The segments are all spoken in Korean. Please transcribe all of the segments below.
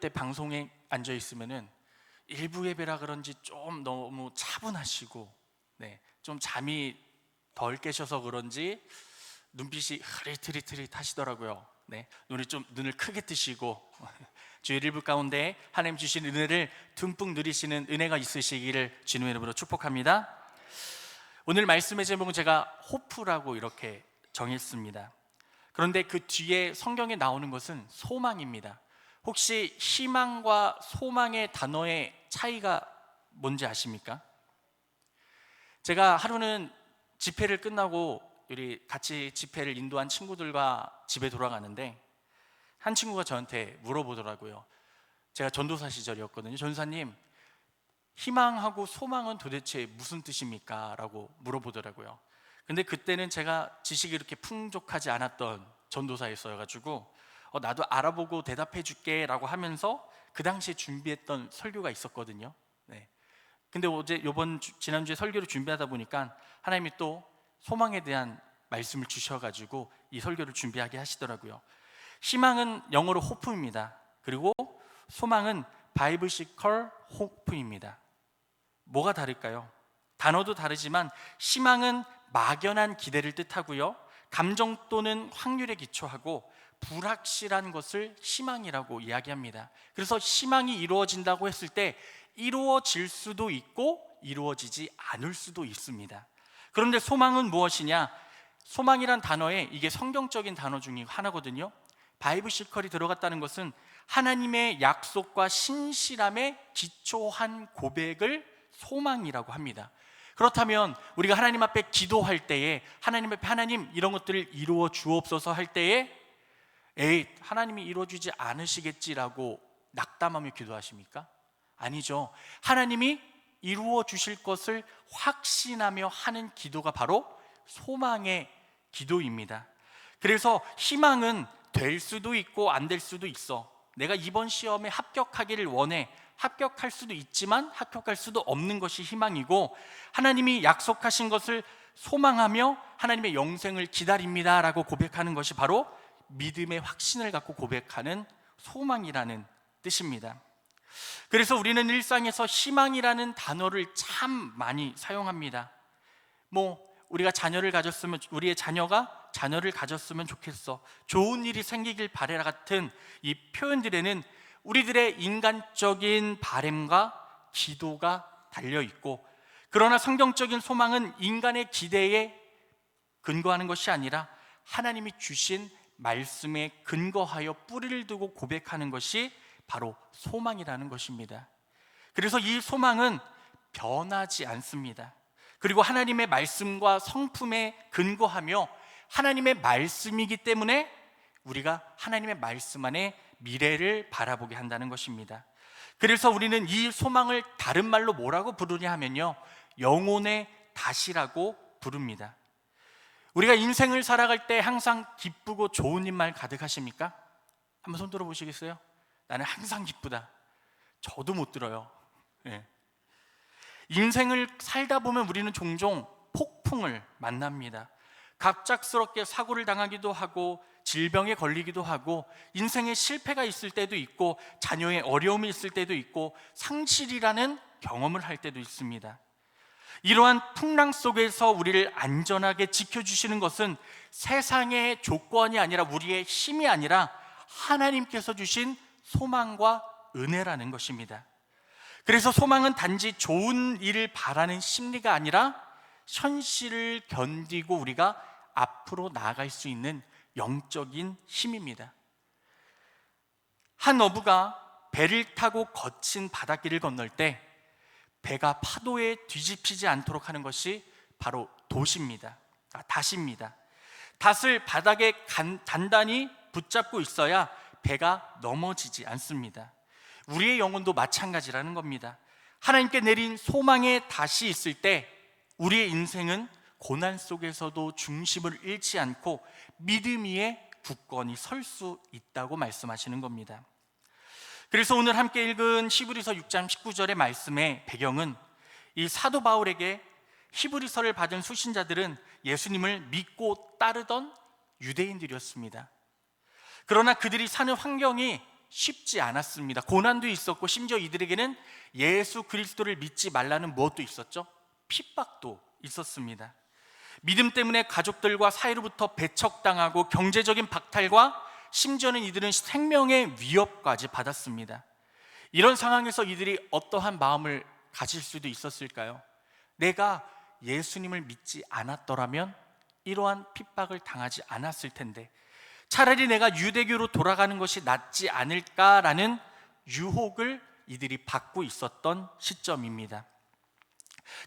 때 방송에 앉아 있으면은 일부 예배라 그런지 좀 너무 차분하시고, 좀 잠이 덜 깨셔서 그런지 눈빛이 흐릿흐릿하시더라고요. 눈을 크게 뜨시고 주일 일부 가운데 하나님 주신 은혜를 듬뿍 누리시는 은혜가 있으시기를 주님의 이름으로 축복합니다. 오늘 말씀의 제목은 제가 호프라고 이렇게 정했습니다. 그런데 그 뒤에 성경에 나오는 것은 소망입니다. 혹시 희망과 소망의 단어의 차이가 뭔지 아십니까? 제가 하루는 집회를 끝나고 우리 같이 집회를 인도한 친구들과 집에 돌아가는데 한 친구가 저한테 물어보더라고요. 제가 전도사 시절이었거든요. 전도사님, 희망하고 소망은 도대체 무슨 뜻입니까? 라고 물어보더라고요. 근데 그때는 제가 지식이 이렇게 풍족하지 않았던 전도사였어가지고 나도 알아보고 대답해 줄게 라고 하면서 그 당시에 준비했던 설교가 있었거든요. 근데 지난주에 설교를 준비하다 보니까 하나님이 또 소망에 대한 말씀을 주셔가지고 이 설교를 준비하게 하시더라고요. 희망은 영어로 호프입니다. 그리고 소망은 바이블시컬 호프입니다. 뭐가 다를까요? 단어도 다르지만 희망은 막연한 기대를 뜻하고요, 감정 또는 확률에 기초하고 불확실한 것을 희망이라고 이야기합니다. 그래서 희망이 이루어진다고 했을 때 이루어질 수도 있고 이루어지지 않을 수도 있습니다. 그런데 소망은 무엇이냐? 소망이란 단어에 이게 성경적인 단어 중에 하나거든요. 바이블시컬이 들어갔다는 것은 하나님의 약속과 신실함에 기초한 고백을 소망이라고 합니다. 그렇다면 우리가 하나님 앞에 기도할 때에 하나님 앞에 하나님 이런 것들을 이루어 주옵소서 할 때에 하나님이 이루어주지 않으시겠지라고 낙담하며 기도하십니까? 아니죠. 하나님이 이루어 주실 것을 확신하며 하는 기도가 바로 소망의 기도입니다. 그래서 희망은 될 수도 있고 안 될 수도 있어. 내가 이번 시험에 합격하기를 원해. 합격할 수도 있지만 합격할 수도 없는 것이 희망이고, 하나님이 약속하신 것을 소망하며 하나님의 영생을 기다립니다 라고 고백하는 것이 바로 믿음의 확신을 갖고 고백하는 소망이라는 뜻입니다. 그래서 우리는 일상에서 희망이라는 단어를 참 많이 사용합니다. 우리가 우리의 자녀가 자녀를 가졌으면 좋겠어, 좋은 일이 생기길 바래라 같은 이 표현들에는 우리들의 인간적인 바램과 기도가 달려있고, 그러나 성경적인 소망은 인간의 기대에 근거하는 것이 아니라 하나님이 주신 말씀에 근거하여 뿌리를 두고 고백하는 것이 바로 소망이라는 것입니다. 그래서 이 소망은 변하지 않습니다. 그리고 하나님의 말씀과 성품에 근거하며 하나님의 말씀이기 때문에 우리가 하나님의 말씀 안에 미래를 바라보게 한다는 것입니다. 그래서 우리는 이 소망을 다른 말로 뭐라고 부르냐 하면요, 영혼의 다시라고 부릅니다. 우리가 인생을 살아갈 때 항상 기쁘고 좋은 일만 가득하십니까? 한번 손 들어 보시겠어요? 나는 항상 기쁘다. 저도 못 들어요. 인생을 살다 보면 우리는 종종 폭풍을 만납니다. 갑작스럽게 사고를 당하기도 하고 질병에 걸리기도 하고 인생에 실패가 있을 때도 있고 자녀의 어려움이 있을 때도 있고 상실이라는 경험을 할 때도 있습니다. 이러한 풍랑 속에서 우리를 안전하게 지켜주시는 것은 세상의 조건이 아니라 우리의 힘이 아니라 하나님께서 주신 소망과 은혜라는 것입니다. 그래서 소망은 단지 좋은 일을 바라는 심리가 아니라 현실을 견디고 우리가 앞으로 나아갈 수 있는 영적인 힘입니다. 한 어부가 배를 타고 거친 바닷길을 건널 때 배가 파도에 뒤집히지 않도록 하는 것이 바로 닷입니다. 닷을 바닥에 단단히 붙잡고 있어야 배가 넘어지지 않습니다. 우리의 영혼도 마찬가지라는 겁니다. 하나님께 내린 소망의 닷이 있을 때 우리의 인생은 고난 속에서도 중심을 잃지 않고 믿음 위에 굳건히 설 수 있다고 말씀하시는 겁니다. 그래서 오늘 함께 읽은 히브리서 6장 19절의 말씀의 배경은 이 사도 바울에게 히브리서를 받은 수신자들은 예수님을 믿고 따르던 유대인들이었습니다. 그러나 그들이 사는 환경이 쉽지 않았습니다. 고난도 있었고 심지어 이들에게는 예수 그리스도를 믿지 말라는 무엇도 있었죠? 핍박도 있었습니다. 믿음 때문에 가족들과 사이로부터 배척당하고 경제적인 박탈과 심지어는 이들은 생명의 위협까지 받았습니다. 이런 상황에서 이들이 어떠한 마음을 가질 수도 있었을까요? 내가 예수님을 믿지 않았더라면 이러한 핍박을 당하지 않았을 텐데, 차라리 내가 유대교로 돌아가는 것이 낫지 않을까라는 유혹을 이들이 받고 있었던 시점입니다.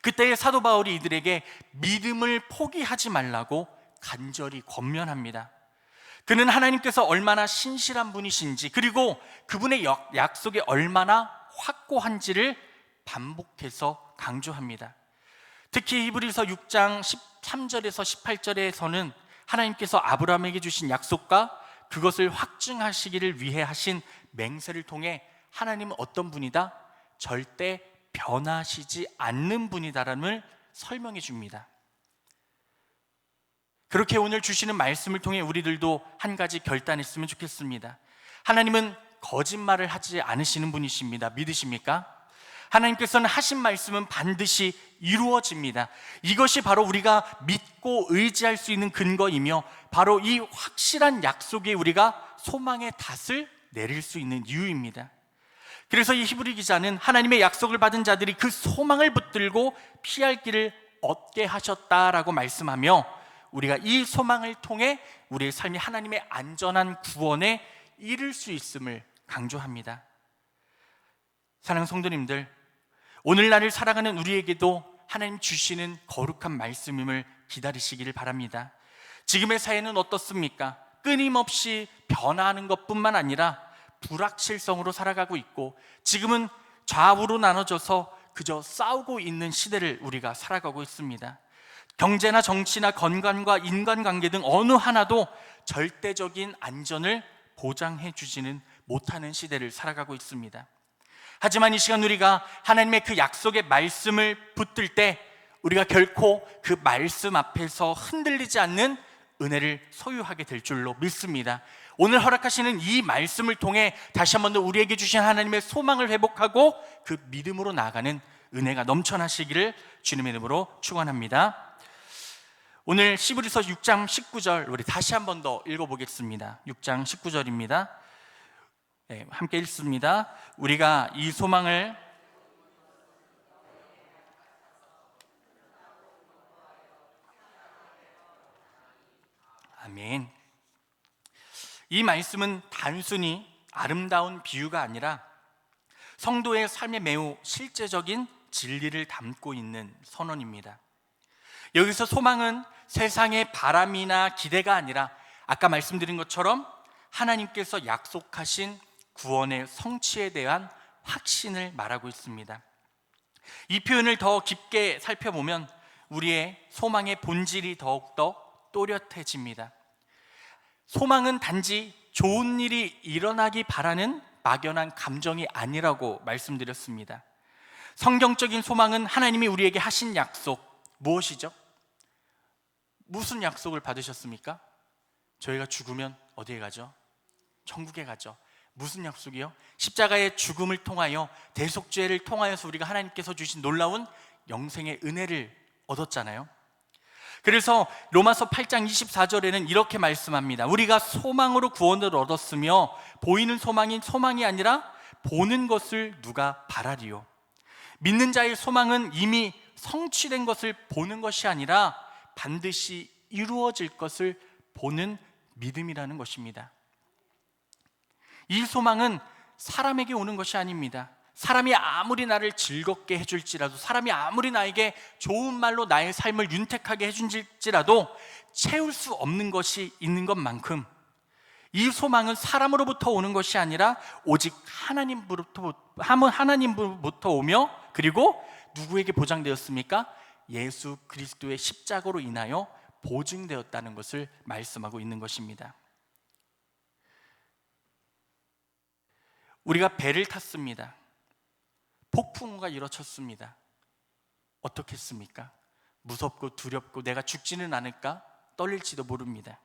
그때의 사도 바울이 이들에게 믿음을 포기하지 말라고 간절히 권면합니다. 그는 하나님께서 얼마나 신실한 분이신지, 그리고 그분의 약속이 얼마나 확고한지를 반복해서 강조합니다. 특히 히브리서 6장 13절에서 18절에서는 하나님께서 아브라함에게 주신 약속과 그것을 확증하시기를 위해 하신 맹세를 통해 하나님은 어떤 분이다? 절대 변하시지 않는 분이다라는 설명해 줍니다. 그렇게 오늘 주시는 말씀을 통해 우리들도 한 가지 결단했으면 좋겠습니다. 하나님은 거짓말을 하지 않으시는 분이십니다. 믿으십니까? 하나님께서는 하신 말씀은 반드시 이루어집니다. 이것이 바로 우리가 믿고 의지할 수 있는 근거이며, 바로 이 확실한 약속에 우리가 소망의 닷을 내릴 수 있는 이유입니다. 그래서 이 히브리 기자는 하나님의 약속을 받은 자들이 그 소망을 붙들고 피할 길을 얻게 하셨다라고 말씀하며, 우리가 이 소망을 통해 우리의 삶이 하나님의 안전한 구원에 이를 수 있음을 강조합니다. 사랑하는 성도님들, 오늘날을 살아가는 우리에게도 하나님 주시는 거룩한 말씀임을 기다리시기를 바랍니다. 지금의 사회는 어떻습니까? 끊임없이 변화하는 것뿐만 아니라 불확실성으로 살아가고 있고, 지금은 좌우로 나눠져서 그저 싸우고 있는 시대를 우리가 살아가고 있습니다. 경제나 정치나 건강과 인간관계 등 어느 하나도 절대적인 안전을 보장해 주지는 못하는 시대를 살아가고 있습니다. 하지만 이 시간 우리가 하나님의 그 약속의 말씀을 붙들 때 우리가 결코 그 말씀 앞에서 흔들리지 않는 은혜를 소유하게 될 줄로 믿습니다. 오늘 허락하시는 이 말씀을 통해 다시 한 번 더 우리에게 주신 하나님의 소망을 회복하고 그 믿음으로 나아가는 은혜가 넘쳐나시기를 주님의 이름으로 축원합니다. 오늘 히브리서 6장 19절 우리 다시 한 번 더 읽어보겠습니다. 6장 19절입니다. 네, 함께 읽습니다. 우리가 이 소망을 아멘. 이 말씀은 단순히 아름다운 비유가 아니라 성도의 삶에 매우 실제적인 진리를 담고 있는 선언입니다. 여기서 소망은 세상의 바람이나 기대가 아니라 아까 말씀드린 것처럼 하나님께서 약속하신 구원의 성취에 대한 확신을 말하고 있습니다. 이 표현을 더 깊게 살펴보면 우리의 소망의 본질이 더욱더 또렷해집니다. 소망은 단지 좋은 일이 일어나기 바라는 막연한 감정이 아니라고 말씀드렸습니다. 성경적인 소망은 하나님이 우리에게 하신 약속, 무엇이죠? 무슨 약속을 받으셨습니까? 저희가 죽으면 어디에 가죠? 천국에 가죠. 무슨 약속이요? 십자가의 죽음을 통하여, 대속죄를 통하여서 우리가 하나님께서 주신 놀라운 영생의 은혜를 얻었잖아요. 그래서 로마서 8장 24절에는 이렇게 말씀합니다. 우리가 소망으로 구원을 얻었으며 보이는 소망이 아니라 보는 것을 누가 바라리요. 믿는 자의 소망은 이미 성취된 것을 보는 것이 아니라 반드시 이루어질 것을 보는 믿음이라는 것입니다. 이 소망은 사람에게 오는 것이 아닙니다. 사람이 아무리 나를 즐겁게 해줄지라도, 사람이 아무리 나에게 좋은 말로 나의 삶을 윤택하게 해줄지라도 채울 수 없는 것이 있는 것만큼 이 소망은 사람으로부터 오는 것이 아니라 오직 하나님으로부터 오며, 그리고 누구에게 보장되었습니까? 예수 그리스도의 십자가로 인하여 보증되었다는 것을 말씀하고 있는 것입니다. 우리가 배를 탔습니다. 폭풍우가 일어쳤습니다. 어떻게 했습니까? 무섭고 두렵고 내가 죽지는 않을까? 떨릴지도 모릅니다.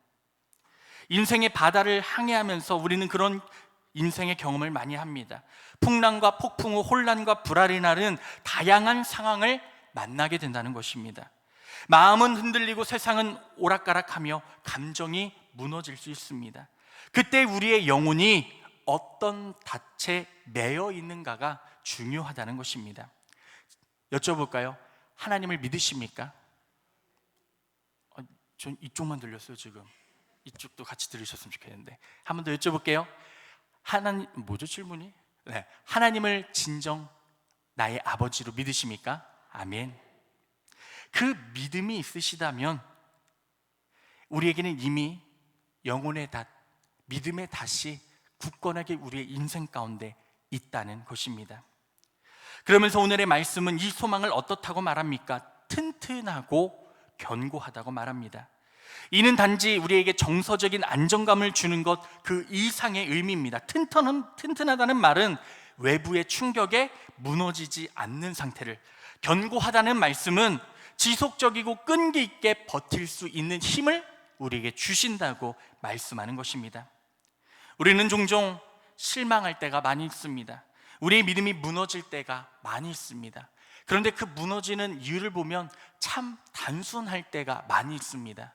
인생의 바다를 항해하면서 우리는 그런 인생의 경험을 많이 합니다. 풍랑과 폭풍 후 혼란과 불안이 나는 다양한 상황을 만나게 된다는 것입니다. 마음은 흔들리고 세상은 오락가락하며 감정이 무너질 수 있습니다. 그때 우리의 영혼이 어떤 닻에 매여 있는가가 중요하다는 것입니다. 여쭤볼까요? 하나님을 믿으십니까? 전 이쪽만 들렸어요. 지금 이쪽도 같이 들으셨으면 좋겠는데 한 번 더 여쭤볼게요. 하나님, 뭐죠 질문이? 네, 하나님을 진정 나의 아버지로 믿으십니까? 아멘. 그 믿음이 있으시다면 우리에게는 이미 영혼의 닷, 믿음의 닷이 굳건하게 우리의 인생 가운데 있다는 것입니다. 그러면서 오늘의 말씀은 이 소망을 어떻다고 말합니까? 튼튼하고 견고하다고 말합니다. 이는 단지 우리에게 정서적인 안정감을 주는 것 그 이상의 의미입니다. 튼튼하다는 말은 외부의 충격에 무너지지 않는 상태를, 견고하다는 말씀은 지속적이고 끈기 있게 버틸 수 있는 힘을 우리에게 주신다고 말씀하는 것입니다. 우리는 종종 실망할 때가 많이 있습니다. 우리의 믿음이 무너질 때가 많이 있습니다. 그런데 그 무너지는 이유를 보면 참 단순할 때가 많이 있습니다.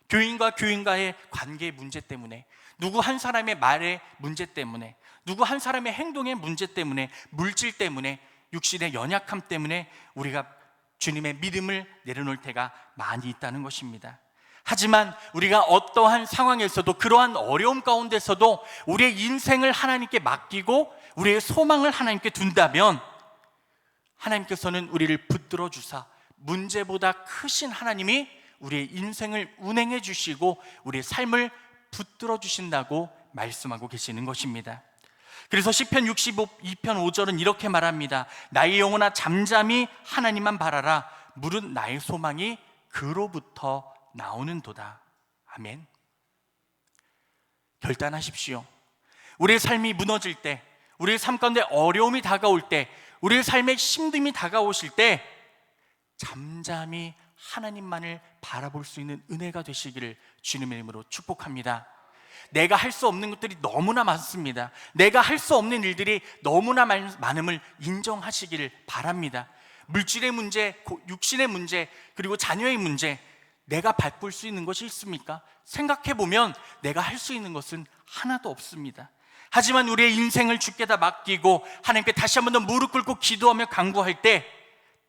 교인과 교인과의 관계의 문제 때문에, 누구 한 사람의 말의 문제 때문에, 누구 한 사람의 행동의 문제 때문에, 물질 때문에, 육신의 연약함 때문에 우리가 주님의 믿음을 내려놓을 때가 많이 있다는 것입니다. 하지만 우리가 어떠한 상황에서도, 그러한 어려움 가운데서도 우리의 인생을 하나님께 맡기고 우리의 소망을 하나님께 둔다면 하나님께서는 우리를 붙들어 주사 문제보다 크신 하나님이 우리의 인생을 운행해 주시고 우리의 삶을 붙들어 주신다고 말씀하고 계시는 것입니다. 그래서 시편 62편 5절은 이렇게 말합니다. 나의 영혼아 잠잠히 하나님만 바라라. 물은 나의 소망이 그로부터 나오는도다. 아멘. 결단하십시오. 우리의 삶이 무너질 때, 우리의 삶 가운데 어려움이 다가올 때, 우리의 삶에 힘듦이 다가오실 때 잠잠히 하나님만을 바라볼 수 있는 은혜가 되시기를 주님의 이름으로 축복합니다. 내가 할 수 없는 것들이 너무나 많습니다. 내가 할 수 없는 일들이 너무나 많음을 인정하시기를 바랍니다. 물질의 문제, 육신의 문제, 그리고 자녀의 문제, 내가 바꿀 수 있는 것이 있습니까? 생각해보면 내가 할 수 있는 것은 하나도 없습니다. 하지만 우리의 인생을 주께다 맡기고 하나님께 다시 한 번 더 무릎 꿇고 기도하며 간구할 때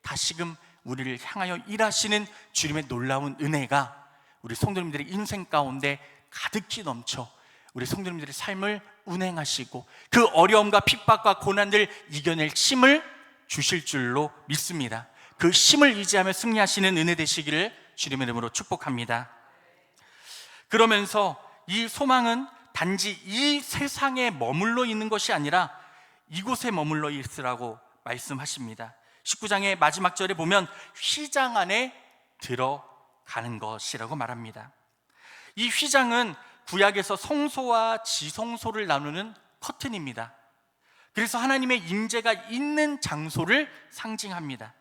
다시금 우리를 향하여 일하시는 주님의 놀라운 은혜가 우리 성도님들의 인생 가운데 가득히 넘쳐 우리 성도님들의 삶을 운행하시고 그 어려움과 핍박과 고난을 이겨낼 힘을 주실 줄로 믿습니다. 그 힘을 의지하며 승리하시는 은혜 되시기를 주님의 이름으로 축복합니다. 그러면서 이 소망은 단지 이 세상에 머물러 있는 것이 아니라 이곳에 머물러 있으라고 말씀하십니다. 19장의 마지막 절에 보면 휘장 안에 들어가는 것이라고 말합니다. 이 휘장은 구약에서 성소와 지성소를 나누는 커튼입니다. 그래서 하나님의 임재가 있는 장소를 상징합니다.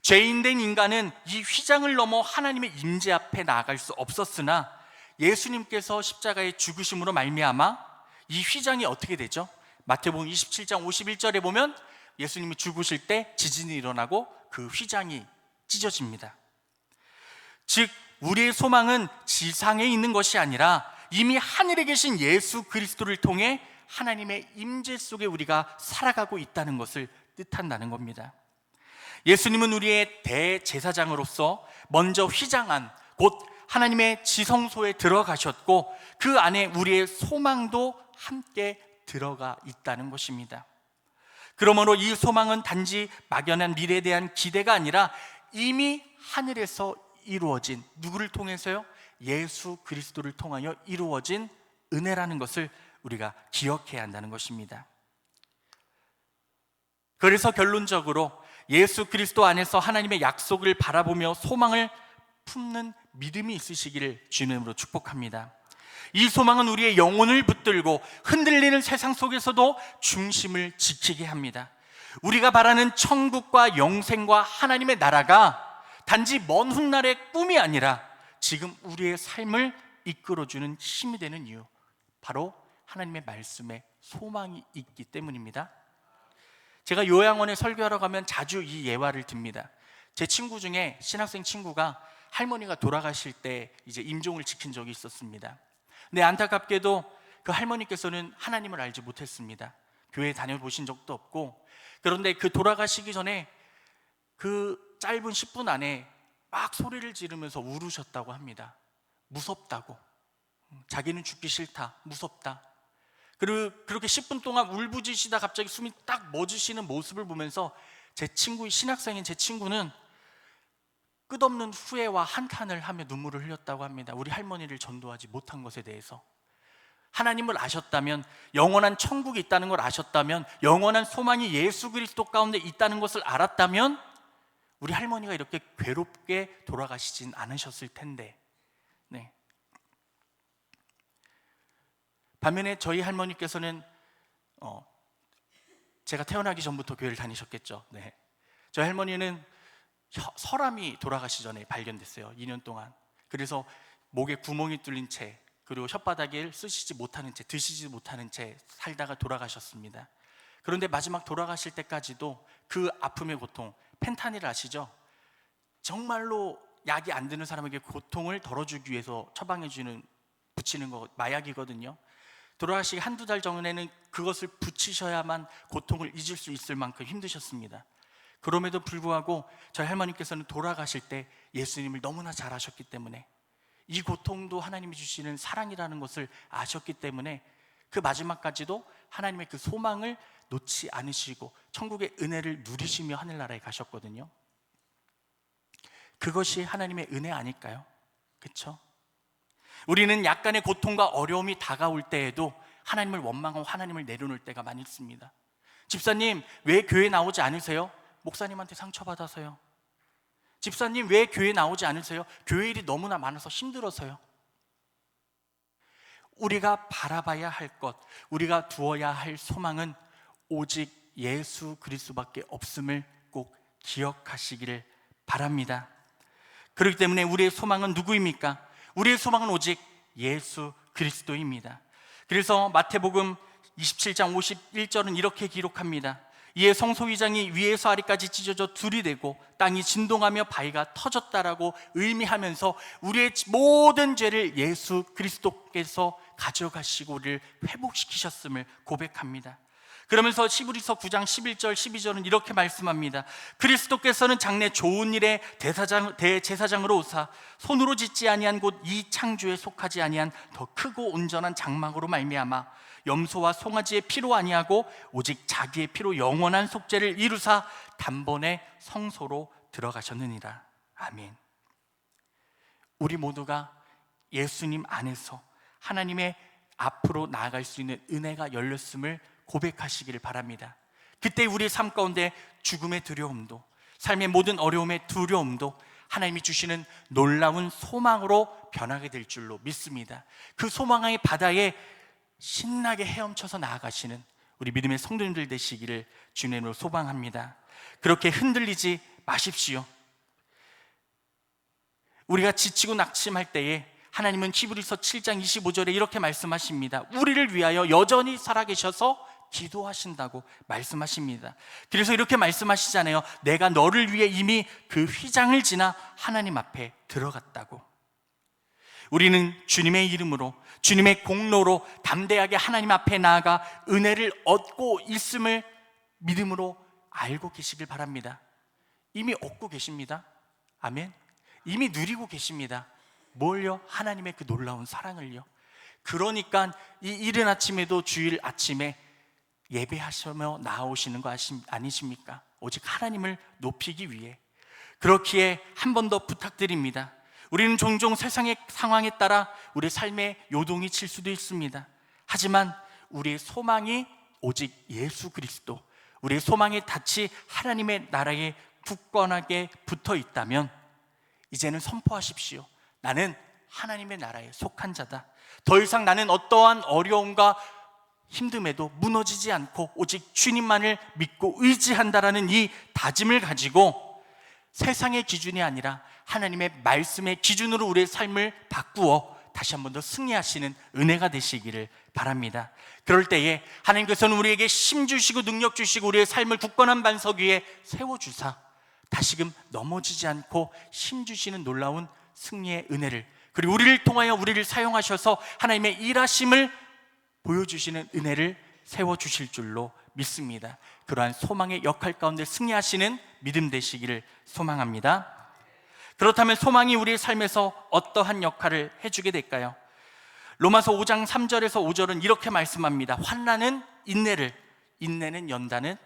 죄인된 인간은 이 휘장을 넘어 하나님의 임재 앞에 나아갈 수 없었으나 예수님께서 십자가의 죽으심으로 말미암아 이 휘장이 어떻게 되죠? 마태복음 27장 51절에 보면 예수님이 죽으실 때 지진이 일어나고 그 휘장이 찢어집니다. 즉 우리의 소망은 지상에 있는 것이 아니라 이미 하늘에 계신 예수 그리스도를 통해 하나님의 임재 속에 우리가 살아가고 있다는 것을 뜻한다는 겁니다. 예수님은 우리의 대제사장으로서 먼저 휘장 안, 곧 하나님의 지성소에 들어가셨고 그 안에 우리의 소망도 함께 들어가 있다는 것입니다. 그러므로 이 소망은 단지 막연한 미래에 대한 기대가 아니라 이미 하늘에서 이루어진, 누구를 통해서요? 예수 그리스도를 통하여 이루어진 은혜라는 것을 우리가 기억해야 한다는 것입니다. 그래서 결론적으로 예수 그리스도 안에서 하나님의 약속을 바라보며 소망을 품는 믿음이 있으시기를 주님으로 축복합니다. 이 소망은 우리의 영혼을 붙들고 흔들리는 세상 속에서도 중심을 지키게 합니다. 우리가 바라는 천국과 영생과 하나님의 나라가 단지 먼 훗날의 꿈이 아니라 지금 우리의 삶을 이끌어주는 힘이 되는 이유, 바로 하나님의 말씀에 소망이 있기 때문입니다. 제가 요양원에 설교하러 가면 자주 이 예화를 듭니다. 제 친구 중에 신학생 친구가 할머니가 돌아가실 때 이제 임종을 지킨 적이 있었습니다. 근데 안타깝게도 그 할머니께서는 하나님을 알지 못했습니다. 교회 다녀보신 적도 없고, 그런데 그 돌아가시기 전에 그 짧은 10분 안에 막 소리를 지르면서 울으셨다고 합니다. 무섭다고, 자기는 죽기 싫다, 무섭다. 그리고 그렇게 10분 동안 울부짖으시다 갑자기 숨이 딱 멎으시는 모습을 보면서 제 친구, 신학생인 제 친구는 끝없는 후회와 한탄을 하며 눈물을 흘렸다고 합니다. 우리 할머니를 전도하지 못한 것에 대해서. 하나님을 아셨다면, 영원한 천국이 있다는 걸 아셨다면, 영원한 소망이 예수 그리스도 가운데 있다는 것을 알았다면 우리 할머니가 이렇게 괴롭게 돌아가시진 않으셨을 텐데. 네. 반면에 저희 할머니께서는 제가 태어나기 전부터 교회를 다니셨겠죠. 네. 저희 할머니는 서람이 돌아가시 전에 발견됐어요. 2년 동안. 그래서 목에 구멍이 뚫린 채, 그리고 혓바닥을 쓰시지 못하는 채, 드시지 못하는 채 살다가 돌아가셨습니다. 그런데 마지막 돌아가실 때까지도 그 아픔의 고통, 펜타닐 아시죠? 정말로 약이 안 드는 사람에게 고통을 덜어주기 위해서 처방해주는, 붙이는 거 마약이거든요. 돌아가시기 한두 달 전에는 그것을 붙이셔야만 고통을 잊을 수 있을 만큼 힘드셨습니다. 그럼에도 불구하고 저희 할머니께서는 돌아가실 때 예수님을 너무나 잘 아셨기 때문에, 이 고통도 하나님이 주시는 사랑이라는 것을 아셨기 때문에 그 마지막까지도 하나님의 그 소망을 놓지 않으시고 천국의 은혜를 누리시며 하늘나라에 가셨거든요. 그것이 하나님의 은혜 아닐까요? 그렇죠? 우리는 약간의 고통과 어려움이 다가올 때에도 하나님을 원망하고 하나님을 내려놓을 때가 많이 있습니다. 집사님, 왜 교회 나오지 않으세요? 목사님한테 상처받아서요. 집사님, 왜 교회 나오지 않으세요? 교회 일이 너무나 많아서 힘들어서요. 우리가 바라봐야 할 것, 우리가 두어야 할 소망은 오직 예수 그리스도밖에 없음을 꼭 기억하시기를 바랍니다. 그렇기 때문에 우리의 소망은 누구입니까? 우리의 소망은 오직 예수 그리스도입니다. 그래서 마태복음 27장 51절은 이렇게 기록합니다. 이에 성소휘장이 위에서 아래까지 찢어져 둘이 되고 땅이 진동하며 바위가 터졌다라고 의미하면서 우리의 모든 죄를 예수 그리스도께서 가져가시고 우리를 회복시키셨음을 고백합니다. 그러면서 히브리서 9장 11절 12절은 이렇게 말씀합니다. 그리스도께서는 장래 좋은 일의 대제사장으로 오사 손으로 짓지 아니한 곧 이 창조에 속하지 아니한 더 크고 온전한 장막으로 말미암아 염소와 송아지의 피로 아니하고 오직 자기의 피로 영원한 속죄를 이루사 단번에 성소로 들어가셨느니라. 아멘. 우리 모두가 예수님 안에서 하나님의 앞으로 나아갈 수 있는 은혜가 열렸음을 고백하시기를 바랍니다. 그때 우리의 삶 가운데 죽음의 두려움도, 삶의 모든 어려움의 두려움도 하나님이 주시는 놀라운 소망으로 변하게 될 줄로 믿습니다. 그 소망의 바다에 신나게 헤엄쳐서 나아가시는 우리 믿음의 성도님들 되시기를 주님으로 소망합니다. 그렇게 흔들리지 마십시오. 우리가 지치고 낙심할 때에 하나님은 히브리서 7장 25절에 이렇게 말씀하십니다. 우리를 위하여 여전히 살아계셔서 기도하신다고 말씀하십니다. 그래서 이렇게 말씀하시잖아요. 내가 너를 위해 이미 그 휘장을 지나 하나님 앞에 들어갔다고. 우리는 주님의 이름으로, 주님의 공로로 담대하게 하나님 앞에 나아가 은혜를 얻고 있음을 믿음으로 알고 계시길 바랍니다. 이미 얻고 계십니다. 아멘. 이미 누리고 계십니다. 뭘요? 하나님의 그 놀라운 사랑을요. 그러니까 이 이른 아침에도 주일 아침에 예배하시며 나오시는 거 아니십니까? 오직 하나님을 높이기 위해. 그렇기에 한 번 더 부탁드립니다. 우리는 종종 세상의 상황에 따라 우리의 삶에 요동이 칠 수도 있습니다. 하지만 우리의 소망이 오직 예수 그리스도, 우리의 소망의 닻이 하나님의 나라에 굳건하게 붙어 있다면 이제는 선포하십시오. 나는 하나님의 나라에 속한 자다. 더 이상 나는 어떠한 어려움과 힘듦에도 무너지지 않고 오직 주님만을 믿고 의지한다라는 이 다짐을 가지고 세상의 기준이 아니라 하나님의 말씀의 기준으로 우리의 삶을 바꾸어 다시 한 번 더 승리하시는 은혜가 되시기를 바랍니다. 그럴 때에 하나님께서는 우리에게 힘 주시고 능력 주시고 우리의 삶을 굳건한 반석 위에 세워주사 다시금 넘어지지 않고 힘 주시는 놀라운 승리의 은혜를, 그리고 우리를 통하여 우리를 사용하셔서 하나님의 일하심을 보여주시는 은혜를 세워주실 줄로 믿습니다. 그러한 소망의 역할 가운데 승리하시는 믿음 되시기를 소망합니다. 그렇다면 소망이 우리의 삶에서 어떠한 역할을 해주게 될까요? 로마서 5장 3절에서 5절은 이렇게 말씀합니다. 환난은 인내를, 인내는 연단은,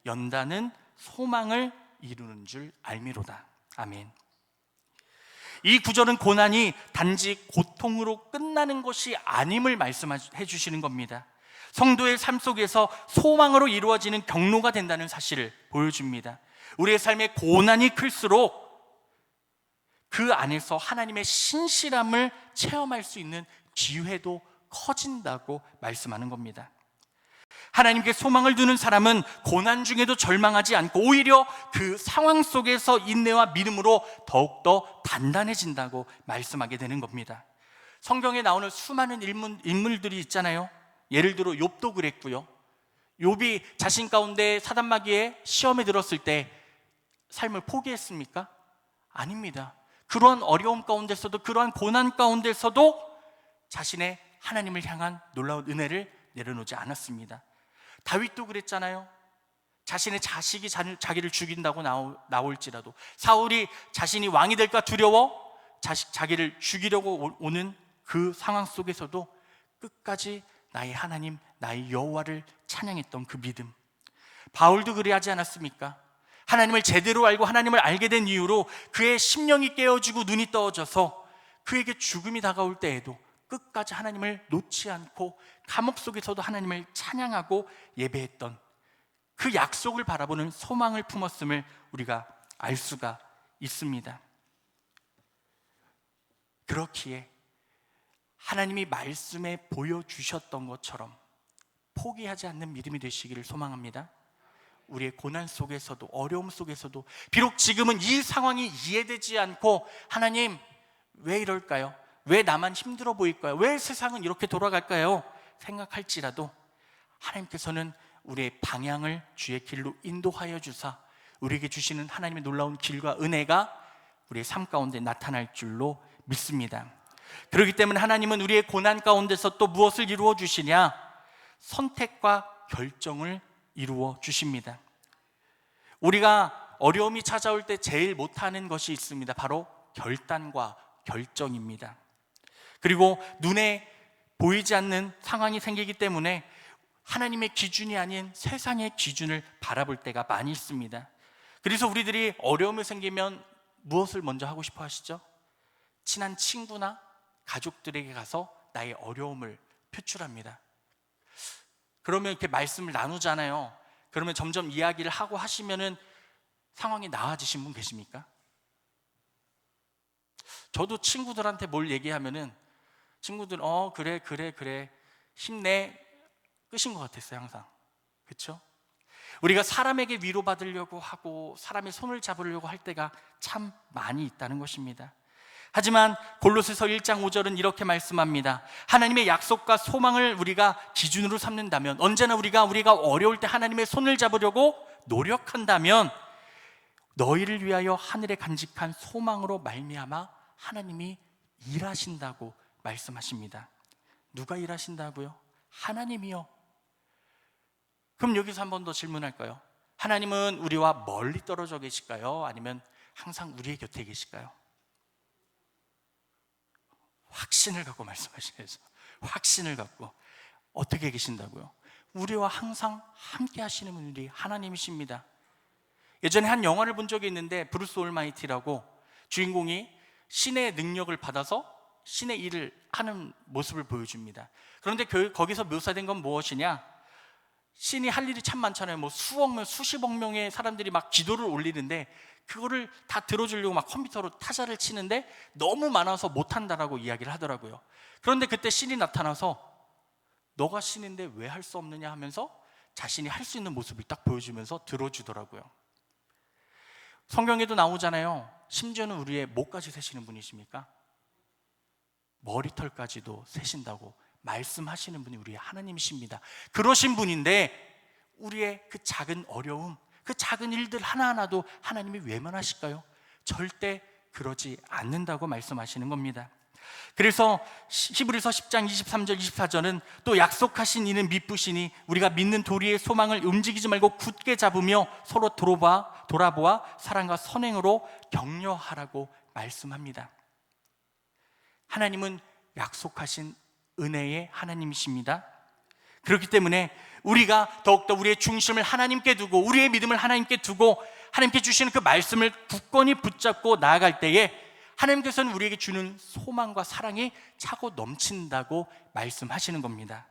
연단은 소망을 이루는 줄 알미로다. 아멘. 이 구절은 고난이 단지 고통으로 끝나는 것이 아님을 말씀해 주시는 겁니다. 성도의 삶 속에서 소망으로 이루어지는 경로가 된다는 사실을 보여줍니다. 우리의 삶의 고난이 클수록 그 안에서 하나님의 신실함을 체험할 수 있는 기회도 커진다고 말씀하는 겁니다. 하나님께 소망을 두는 사람은 고난 중에도 절망하지 않고 오히려 그 상황 속에서 인내와 믿음으로 더욱더 단단해진다고 말씀하게 되는 겁니다. 성경에 나오는 수많은 인물들이 있잖아요. 예를 들어 욥도 그랬고요. 욥이 자신 가운데 사단마귀의 시험에 들었을 때 삶을 포기했습니까? 아닙니다. 그러한 어려움 가운데서도, 그러한 고난 가운데서도 자신의 하나님을 향한 놀라운 은혜를 내려놓지 않았습니다. 다윗도 그랬잖아요. 자신의 자식이 자기를 죽인다고 나올지라도, 사울이 자신이 왕이 될까 두려워 자기를 죽이려고 오는 그 상황 속에서도 끝까지 나의 하나님, 나의 여호와를 찬양했던 그 믿음. 바울도 그래하지 않았습니까? 하나님을 제대로 알고 하나님을 알게 된 이유로 그의 심령이 깨어지고 눈이 떠져서 그에게 죽음이 다가올 때에도 끝까지 하나님을 놓지 않고 감옥 속에서도 하나님을 찬양하고 예배했던 그 약속을 바라보는 소망을 품었음을 우리가 알 수가 있습니다. 그렇기에 하나님이 말씀에 보여주셨던 것처럼 포기하지 않는 믿음이 되시기를 소망합니다. 우리의 고난 속에서도, 어려움 속에서도, 비록 지금은 이 상황이 이해되지 않고 하나님 왜 이럴까요? 왜 나만 힘들어 보일까요? 왜 세상은 이렇게 돌아갈까요? 생각할지라도 하나님께서는 우리의 방향을 주의 길로 인도하여 주사 우리에게 주시는 하나님의 놀라운 길과 은혜가 우리의 삶 가운데 나타날 줄로 믿습니다. 그렇기 때문에 하나님은 우리의 고난 가운데서 또 무엇을 이루어 주시냐? 선택과 결정을 이루어 주십니다. 우리가 어려움이 찾아올 때 제일 못하는 것이 있습니다. 바로 결단과 결정입니다. 그리고 눈에 보이지 않는 상황이 생기기 때문에 하나님의 기준이 아닌 세상의 기준을 바라볼 때가 많이 있습니다. 그래서 우리들이 어려움이 생기면 무엇을 먼저 하고 싶어 하시죠? 친한 친구나 가족들에게 가서 나의 어려움을 표출합니다. 그러면 이렇게 말씀을 나누잖아요. 그러면 점점 이야기를 하고 하시면은 상황이 나아지신 분 계십니까? 저도 친구들한테 뭘 얘기하면은 친구들 그래 힘내 끝인 것 같았어요. 항상. 그렇죠? 우리가 사람에게 위로받으려고 하고 사람의 손을 잡으려고 할 때가 참 많이 있다는 것입니다. 하지만 골로새서 1장 5절은 이렇게 말씀합니다. 하나님의 약속과 소망을 우리가 기준으로 삼는다면, 언제나 우리가 어려울 때 하나님의 손을 잡으려고 노력한다면 너희를 위하여 하늘에 간직한 소망으로 말미암아 하나님이 일하신다고 말씀하십니다. 누가 일하신다고요? 하나님이요. 그럼 여기서 한 번 더 질문할까요? 하나님은 우리와 멀리 떨어져 계실까요? 아니면 항상 우리의 곁에 계실까요? 확신을 갖고 말씀하셔야죠. 확신을 갖고. 어떻게 계신다고요? 우리와 항상 함께 하시는 분이 하나님이십니다. 예전에 한 영화를 본 적이 있는데 브루스 올마이티라고 주인공이 신의 능력을 받아서 신의 일을 하는 모습을 보여줍니다. 그런데 거기서 묘사된 건 무엇이냐? 신이 할 일이 참 많잖아요. 뭐 수억 명, 수십억 명의 사람들이 막 기도를 올리는데 그거를 다 들어주려고 막 컴퓨터로 타자를 치는데 너무 많아서 못한다라고 이야기를 하더라고요. 그런데 그때 신이 나타나서 너가 신인데 왜 할 수 없느냐 하면서 자신이 할 수 있는 모습을 딱 보여주면서 들어주더라고요. 성경에도 나오잖아요. 심지어는 우리의 목까지 세시는 분이십니까? 머리털까지도 세신다고 말씀하시는 분이 우리 하나님이십니다. 그러신 분인데 우리의 그 작은 어려움, 그 작은 일들 하나하나도 하나님이 외면하실까요? 절대 그러지 않는다고 말씀하시는 겁니다. 그래서 히브리서 10장 23절 24절은 또 약속하신 이는 미쁘시니 우리가 믿는 도리의 소망을 움직이지 말고 굳게 잡으며 서로 돌아보아 사랑과 선행으로 격려하라고 말씀합니다. 하나님은 약속하신 은혜의 하나님이십니다. 그렇기 때문에 우리가 더욱더 우리의 중심을 하나님께 두고 우리의 믿음을 하나님께 두고 하나님께 주시는 그 말씀을 굳건히 붙잡고 나아갈 때에 하나님께서는 우리에게 주는 소망과 사랑이 차고 넘친다고 말씀하시는 겁니다.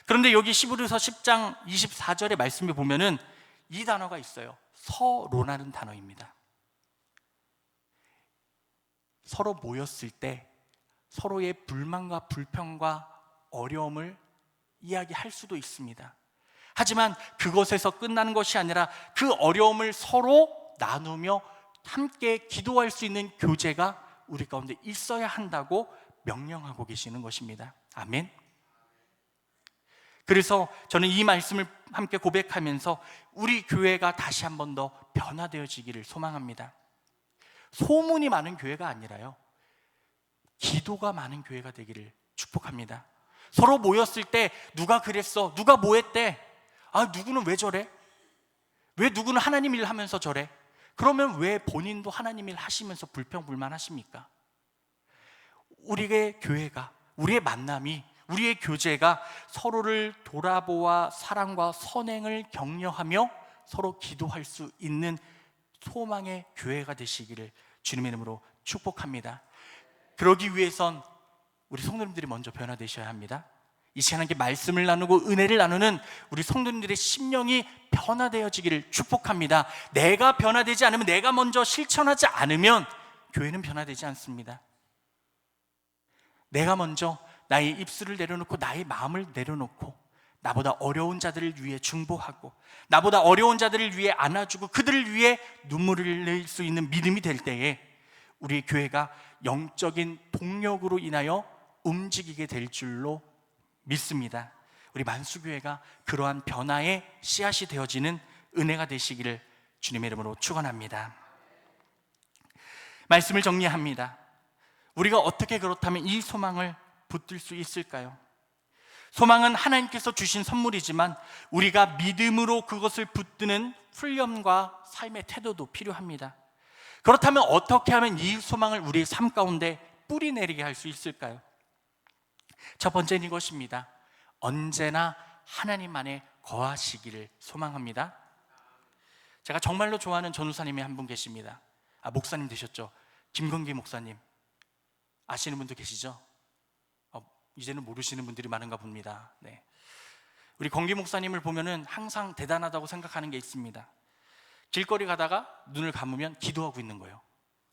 그런데 여기 히브리서 10장 24절의 말씀에 보면은 이 단어가 있어요. 서로라는 단어입니다. 서로 모였을 때 서로의 불만과 불평과 어려움을 이야기할 수도 있습니다. 하지만 그것에서 끝나는 것이 아니라 그 어려움을 서로 나누며 함께 기도할 수 있는 교제가 우리 가운데 있어야 한다고 명령하고 계시는 것입니다. 아멘. 그래서 저는 이 말씀을 함께 고백하면서 우리 교회가 다시 한 번 더 변화되어지기를 소망합니다. 소문이 많은 교회가 아니라요, 기도가 많은 교회가 되기를 축복합니다. 서로 모였을 때 누가 그랬어? 누가 뭐 했대? 아, 누구는 왜 저래? 왜 누구는 하나님 일 하면서 저래? 그러면 왜 본인도 하나님 일 하시면서 불평불만하십니까? 우리의 교회가, 우리의 만남이, 우리의 교제가 서로를 돌아보아 사랑과 선행을 격려하며 서로 기도할 수 있는 소망의 교회가 되시기를 주님의 이름으로 축복합니다. 그러기 위해선 우리 성도님들이 먼저 변화되셔야 합니다. 이 시간에 말씀을 나누고 은혜를 나누는 우리 성도님들의 심령이 변화되어지기를 축복합니다. 내가 변화되지 않으면, 내가 먼저 실천하지 않으면 교회는 변화되지 않습니다. 내가 먼저 나의 입술을 내려놓고 나의 마음을 내려놓고 나보다 어려운 자들을 위해 중보하고 나보다 어려운 자들을 위해 안아주고 그들을 위해 눈물을 흘릴 수 있는 믿음이 될 때에 우리 교회가 영적인 동력으로 인하여 움직이게 될 줄로 믿습니다. 우리 만수교회가 그러한 변화의 씨앗이 되어지는 은혜가 되시기를 주님의 이름으로 축원합니다. 말씀을 정리합니다. 우리가 어떻게 그렇다면 이 소망을 붙들 수 있을까요? 소망은 하나님께서 주신 선물이지만 우리가 믿음으로 그것을 붙드는 훈련과 삶의 태도도 필요합니다. 그렇다면 어떻게 하면 이 소망을 우리의 삶 가운데 뿌리 내리게 할 수 있을까요? 첫 번째는 이것입니다. 언제나 하나님 안에 거하시기를 소망합니다. 제가 정말로 좋아하는 전우사님이 한 분 계십니다. 목사님 되셨죠? 김건기 목사님. 아시는 분도 계시죠? 이제는 모르시는 분들이 많은가 봅니다. 네. 우리 건기 목사님을 보면은 항상 대단하다고 생각하는 게 있습니다. 길거리 가다가 눈을 감으면 기도하고 있는 거예요.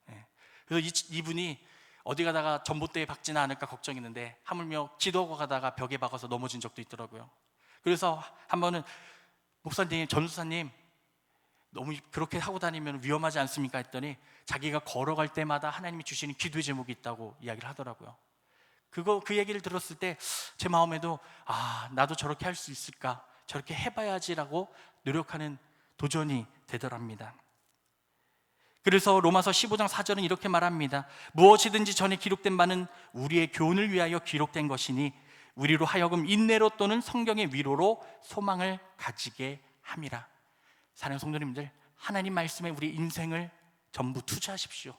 네. 그래서 이분이 어디 가다가 전봇대에 박지는 않을까 걱정했는데 하물며 기도하고 가다가 벽에 박아서 넘어진 적도 있더라고요. 그래서 한 번은 목사님, 전수사님 너무 그렇게 하고 다니면 위험하지 않습니까? 했더니 자기가 걸어갈 때마다 하나님이 주시는 기도의 제목이 있다고 이야기를 하더라고요. 그 얘기를 들었을 때 제 마음에도 나도 저렇게 할 수 있을까? 저렇게 해봐야지라고 노력하는 도전이 되더랍니다. 그래서 로마서 15장 4절은 이렇게 말합니다. 무엇이든지 전에 기록된 바는 우리의 교훈을 위하여 기록된 것이니 우리로 하여금 인내로 또는 성경의 위로로 소망을 가지게 함이라. 사랑하는 성도님들, 하나님 말씀에 우리 인생을 전부 투자하십시오.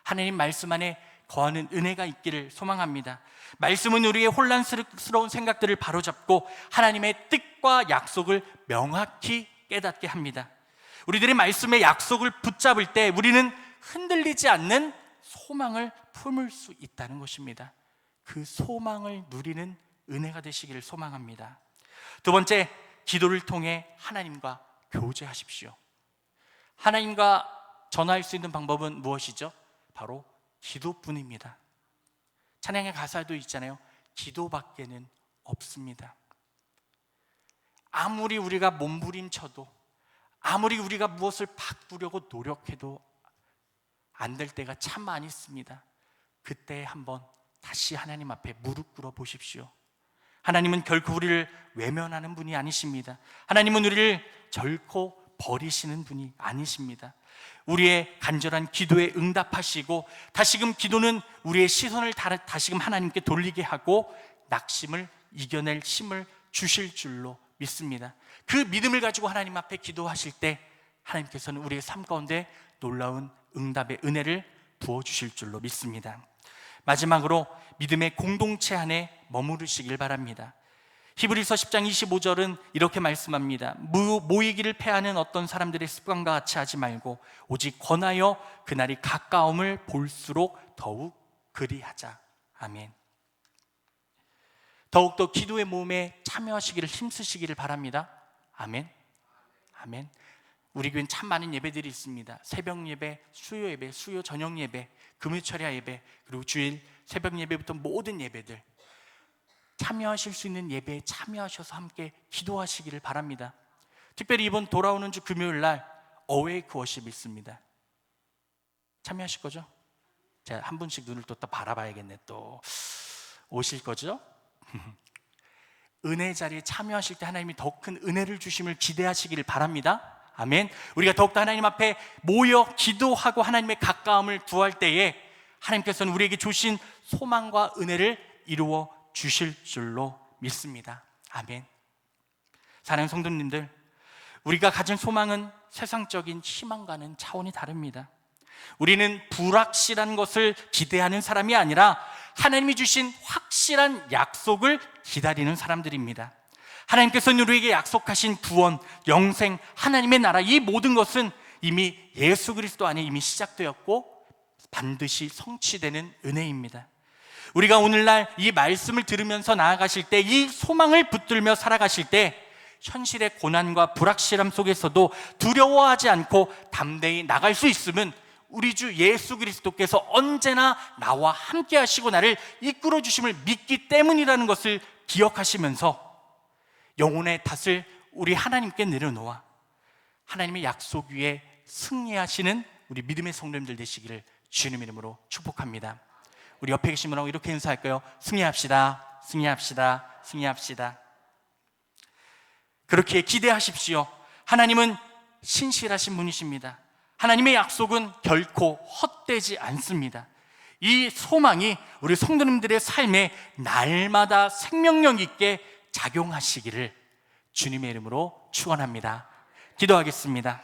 하나님 말씀 안에 거하는 은혜가 있기를 소망합니다. 말씀은 우리의 혼란스러운 생각들을 바로잡고 하나님의 뜻과 약속을 명확히 깨닫게 합니다. 우리들의 말씀의 약속을 붙잡을 때 우리는 흔들리지 않는 소망을 품을 수 있다는 것입니다. 그 소망을 누리는 은혜가 되시기를 소망합니다. 두 번째, 기도를 통해 하나님과 교제하십시오. 하나님과 전화할 수 있는 방법은 무엇이죠? 바로 기도뿐입니다. 찬양의 가사도 있잖아요. 기도밖에는 없습니다. 아무리 우리가 몸부림쳐도, 아무리 우리가 무엇을 바꾸려고 노력해도 안 될 때가 참 많이 있습니다. 그때 한번 다시 하나님 앞에 무릎 꿇어 보십시오. 하나님은 결코 우리를 외면하는 분이 아니십니다. 하나님은 우리를 결코 버리시는 분이 아니십니다. 우리의 간절한 기도에 응답하시고 다시금 기도는 우리의 시선을 다시금 하나님께 돌리게 하고 낙심을 이겨낼 힘을 주실 줄로 믿습니다. 그 믿음을 가지고 하나님 앞에 기도하실 때 하나님께서는 우리의 삶 가운데 놀라운 응답의 은혜를 부어주실 줄로 믿습니다. 마지막으로 믿음의 공동체 안에 머무르시길 바랍니다. 히브리서 10장 25절은 이렇게 말씀합니다. 모이기를 패하는 어떤 사람들의 습관과 같이 하지 말고 오직 권하여 그날이 가까움을 볼수록 더욱 그리하자. 아멘. 더욱더 기도의 모임에 참여하시기를 힘쓰시기를 바랍니다. 아멘. 아멘. 우리 교회는 참 많은 예배들이 있습니다. 새벽 예배, 수요 예배, 수요 저녁 예배, 금요 철야 예배, 그리고 주일 새벽 예배부터 모든 예배들, 참여하실 수 있는 예배에 참여하셔서 함께 기도하시기를 바랍니다. 특별히 이번 돌아오는 주 금요일 날 어웨이크 워십이 있습니다. 참여하실 거죠? 제가 한 분씩 눈을 또 바라봐야겠네. 또 오실 거죠? 은혜 자리에 참여하실 때 하나님이 더 큰 은혜를 주심을 기대하시기를 바랍니다. 아멘. 우리가 더욱더 하나님 앞에 모여 기도하고 하나님의 가까움을 구할 때에 하나님께서는 우리에게 주신 소망과 은혜를 이루어 주실 줄로 믿습니다. 아멘. 사랑하는 성도님들, 우리가 가진 소망은 세상적인 희망과는 차원이 다릅니다. 우리는 불확실한 것을 기대하는 사람이 아니라 하나님이 주신 확실한 약속을 기다리는 사람들입니다. 하나님께서는 우리에게 약속하신 구원, 영생, 하나님의 나라, 이 모든 것은 이미 예수 그리스도 안에 이미 시작되었고 반드시 성취되는 은혜입니다. 우리가 오늘날 이 말씀을 들으면서 나아가실 때, 이 소망을 붙들며 살아가실 때 현실의 고난과 불확실함 속에서도 두려워하지 않고 담대히 나갈 수 있음은 우리 주 예수 그리스도께서 언제나 나와 함께 하시고 나를 이끌어 주심을 믿기 때문이라는 것을 기억하시면서 영혼의 탓을 우리 하나님께 내려놓아 하나님의 약속 위에 승리하시는 우리 믿음의 성도님들 되시기를 주님 이름으로 축복합니다. 우리 옆에 계신 분하고 이렇게 인사할까요? 승리합시다. 승리합시다. 승리합시다. 그렇게 기대하십시오. 하나님은 신실하신 분이십니다. 하나님의 약속은 결코 헛되지 않습니다. 이 소망이 우리 성도님들의 삶에 날마다 생명력 있게 작용하시기를 주님의 이름으로 축원합니다. 기도하겠습니다.